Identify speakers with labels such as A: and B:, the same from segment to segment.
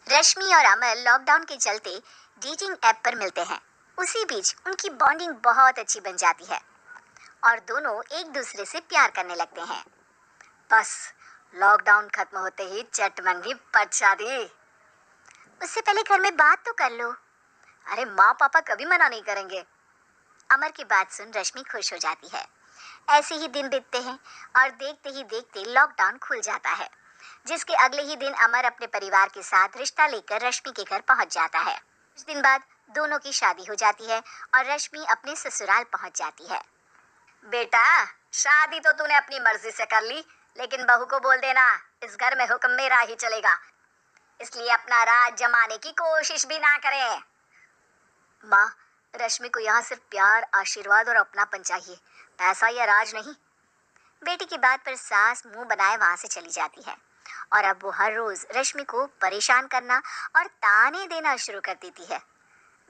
A: रश्मि और अमर लॉकडाउन के चलते डेटिंग ऐप पर मिलते हैं। उसी बीच उनकी बॉन्डिंग बहुत अच्छी बन जाती है और दोनों एक दूसरे से प्यार करने लगते हैं। बस लॉकडाउन खत्म होते ही चटमंगी पट शादी। उससे पहले घर में बात तो कर लो। अरे माँ पापा कभी मना नहीं करेंगे। अमर की बात सुन रश्मि खुश हो जाती है। ऐसे ही दिन बीतते हैं और देखते ही देखते लॉकडाउन खुल जाता है, जिसके अगले ही दिन अमर अपने परिवार के साथ रिश्ता लेकर रश्मि के घर पहुंच जाता है। कुछ दिन बाद दोनों की शादी हो जाती है और रश्मि अपने ससुराल पहुंच जाती है। बेटा, शादी तो तूने अपनी मर्जी से कर ली, लेकिन बहू को बोल देना इस घर में हुक्म मेरा ही चलेगा, इसलिए अपना राज जमाने की कोशिश भी ना करे। माँ, रश्मि को यहाँ सिर्फ प्यार, आशीर्वाद और अपनापन चाहिए, पैसा या राज नहीं। बेटी की बात पर सास मुंह बनाए वहां से चली जाती है और अब वो हर रोज रश्मि को परेशान करना और ताने देना शुरू कर देती है।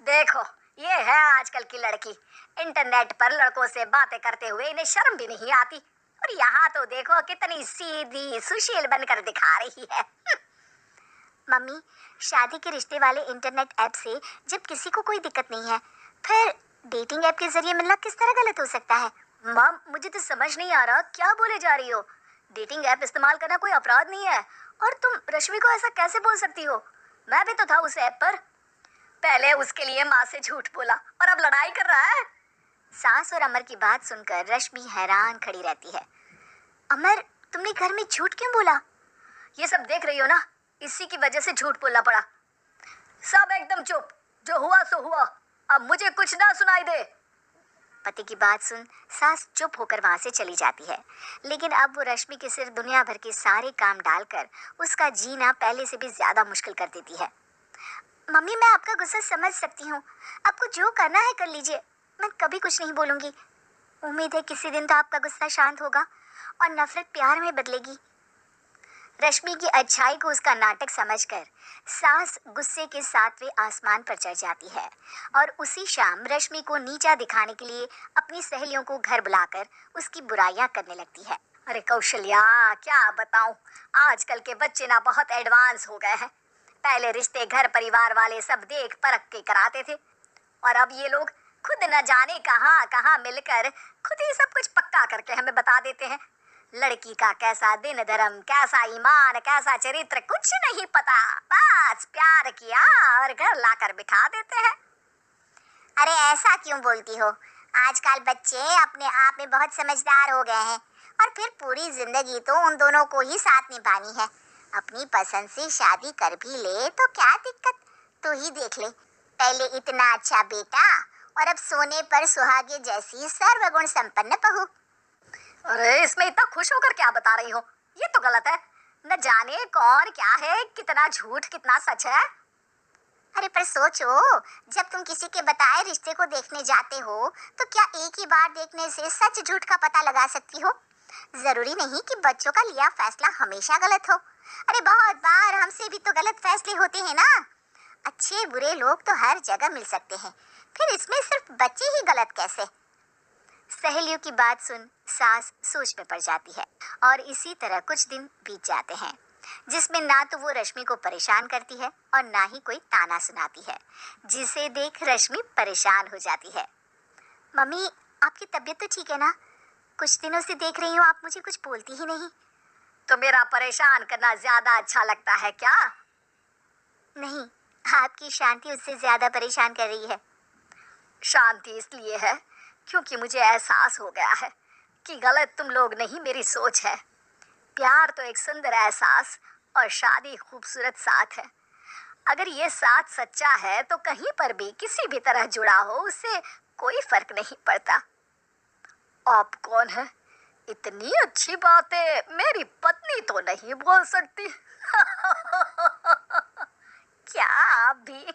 A: देखो, ये है आजकल की लड़की। इंटरनेट पर लड़कों से बातें करते हुए इन्हें शर्म भी नहीं आती, और यहाँ तो देखो कितनी सीधी सुशील बनकर दिखा रही है। मम्मी, शादी के रिश्ते वाले इंटरनेट ऐप से जब किसी को कोई दिक्कत नहीं है, फिर डेटिंग ऐप के जरिए मिलना किस तरह गलत हो सकता है? माँ, मुझे तो समझ नहीं आ रहा क्या बोले जा रही हो। डेटिंग ऐप इस्तेमाल करना कोई अपराध नहीं है, और तुम रश्मि को ऐसा कैसे बोल सकती हो? मैं भी तो था उस ऐप पर। पहले उसके लिए माँ से झूठ बोला और अब लड़ाई कर रहा है। सास और अमर की बात सुनकर रश्मि हैरान खड़ी रहती है। अमर, तुमने घर में झूठ क्यों बोला? ये सब देख रही हो ना, इसी की वजह से झूठ बोलना पड़ा। सब एकदम चुप, जो हुआ सो हुआ, अब मुझे कुछ ना सुनाई दे। पति की बात सुन सास चुप होकर वहां से चली जाती है, लेकिन अब वो रश्मि के सिर दुनिया भर के सारे काम डालकर उसका जीना पहले से भी ज्यादा मुश्किल कर देती है। मम्मी, मैं आपका गुस्सा समझ सकती हूँ, आपको जो करना है कर लीजिए, मैं कभी कुछ नहीं बोलूंगी। उम्मीद है किसी दिन तो आपका गुस्सा शांत होगा और नफरत प्यार में बदलेगी। रश्मि की अच्छाई को उसका नाटक समझकर सास गुस्से के 7वें आसमान पर चढ़ जाती है और उसी शाम रश्मि को नीचा दिखाने के लिए अपनी सहेलियों को घर बुलाकर उसकी बुराइयां करने लगती है। अरे कौशल्या, क्या बताऊं, आजकल के बच्चे ना बहुत एडवांस हो गए हैं। पहले रिश्ते घर परिवार वाले सब देख परख के कराते थे, और अब ये लोग खुद न जाने कहाँ कहाँ मिलकर खुद ही सब कुछ पक्का करके हमें बता देते हैं। लड़की का कैसा दिन धर्म, कैसा ईमान, कैसा चरित्र कुछ नहीं पता, बस प्यार किया और घर लाकर बिठा देते हैं। अरे ऐसा क्यों बोलती हो? आजकल बच्चे अपने आप में बहुत समझदार हो गए हैं, और फिर पूरी जिंदगी तो उन दोनों को ही साथ निभानी है। अपनी पसंद से शादी कर भी ले तो क्या दिक्कत? तू ही देख ले, पहले इतना अच्छा बेटा और अब सोने पर सुहागे जैसी सर्वगुण संपन्न बहू। अरे इसमें इतना खुश होकर क्या बता रही हो? ये तो गलत है। न जाने कौन क्या है, कितना झूठ कितना सच है। अरे पर सोचो, जब तुम किसी के बताए रिश्ते को देखने जाते हो तो क्या एक ही बार देखने से सच झूठ का पता लगा सकती हो? जरूरी नहीं कि बच्चों का लिया फैसला हमेशा गलत हो। अरे बहुत बार हमसे भी तो गलत फैसले होते हैं ना। अच्छे बुरे लोग तो हर जगह मिल सकते हैं, फिर इसमें सिर्फ बच्चे ही गलत कैसे? सहेलियों की बात सुन सास सोच में पड़ जाती है और इसी तरह कुछ दिन बीत जाते हैं, जिसमें ना तो वो रश्मि को परेशान करती है और ना ही कोई ताना सुनाती है, जिसे देख रश्मि परेशान हो जाती है। मम्मी, आपकी तबीयत तो ठीक है ना? कुछ दिनों से देख रही हूँ आप मुझे कुछ बोलती ही नहीं। तो मेरा परेशान करना ज्यादा अच्छा लगता है क्या? नहीं, आपकी शांति उससे ज्यादा परेशान कर रही है। शांति इसलिए है क्योंकि मुझे एहसास हो गया है कि गलत तुम लोग नहीं, मेरी सोच है। प्यार तो एक सुंदर एहसास और शादी खूबसूरत साथ है। अगर ये साथ सच्चा है तो कहीं पर भी किसी भी तरह जुड़ा हो उससे कोई फर्क नहीं पड़ता। आप कौन है? इतनी अच्छी बातें मेरी पत्नी तो नहीं बोल सकती। क्या आप भी?